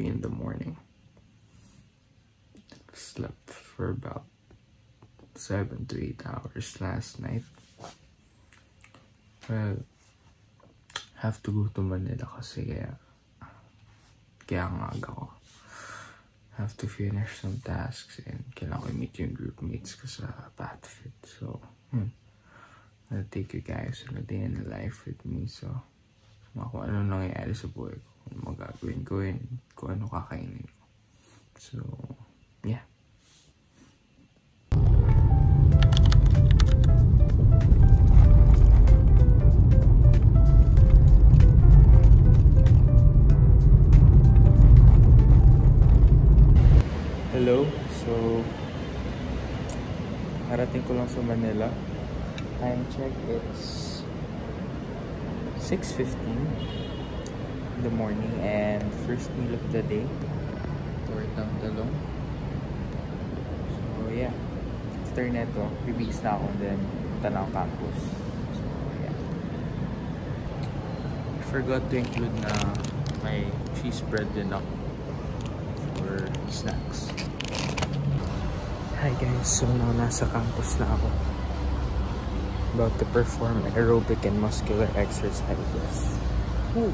3 in the morning. Slept for about 7 to 8 hours last night. Well, have to go to Manila kasi kaya ang aga ko. Have to finish some tasks and kailangan ko meet yung group mates ko sa PathFit. So, I'll take you guys on a day in the life with me. So, kung ano nangyayari sa buhay ko, kung ano magagawin ko, kung ano kakainin ko. So, yeah. Hello, so narating ko lang sa Manila. Time check, it's 6:15 in the morning and first meal of the day, tortang talong. So yeah, after neto, bibihis na ako and then punta na ang campus. So yeah, I forgot to include na may cheese bread din ako for snacks. Hi guys, so now nasa campus na ako. About to perform aerobic and muscular exercises. Woo!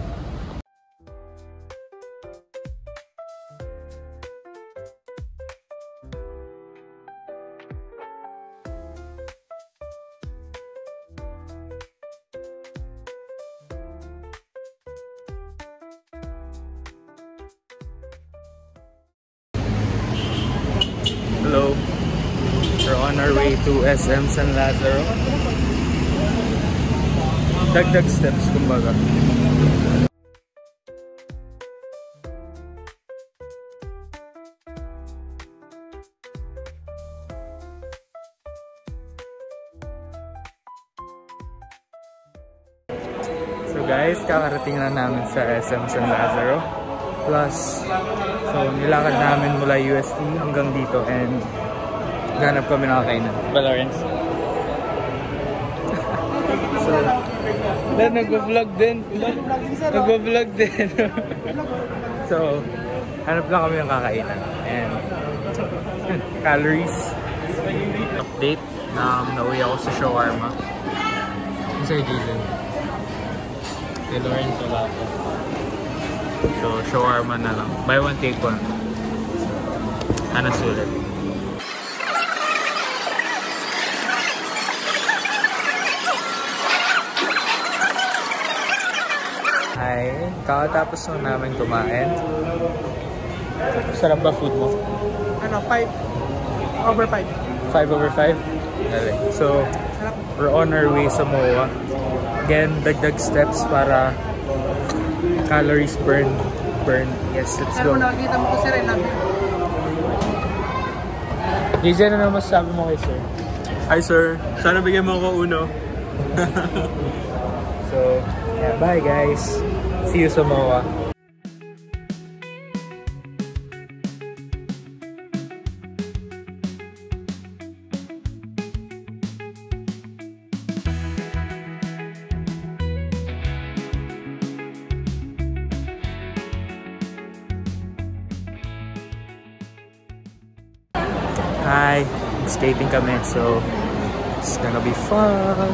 Hello, we're on our way to SM San Lazaro. Dagdag steps kumbaga. So guys, kakarating lang namin sa SM San Lazaro. Plus, so nilakad namin mula UST hanggang dito and ganap kami nakakainan. Ba, Lawrence? So, nag-vlog din. Nag-vlog din. So, hanap lang kami ng kakainan. And, calories. Update na nauwi ako sa shawarma. Sir Jason. Kay Lawrence wala ako. So, shawarma na lang. Buy one, take one. Sana sulit. Hi, kakatapos na namin kumain. Sarap ba food mo? Ano, 5/5. 5/5? Galing. So, we're on our way sa MOA. Again, dagdag steps para calories burn. Yes, let's go. Ano, nakikita mo ko si Renan. DJ, ano naman masasabi mo kay sir? Hi sir, sana bigyan mo ako uno. So, yeah, bye guys. See you sa MOA. Hi, skating kami, so it's gonna be fun.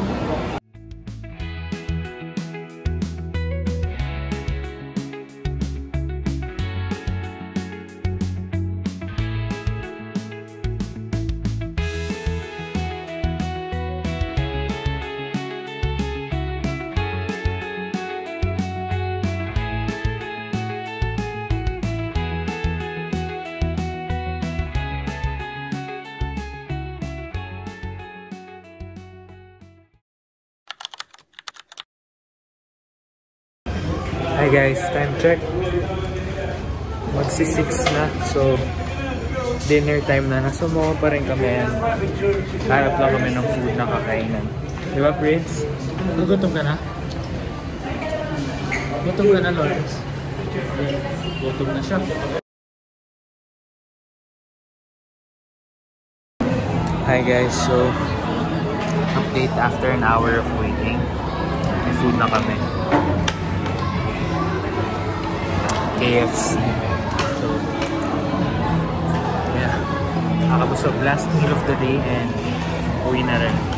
Hi guys, time check. Magsi-6 na, so dinner time na. Nasa MOA pa rin kami. Harap lang kami ng food na kakainan. Di ba, Prince? Gutom ka na? Gutom ka na, Lawrence? Gutom na siya. Hi guys, so update after an hour of waiting. May food na kami. KFC. Nakakabusog. Last meal of the day and uwi na rin.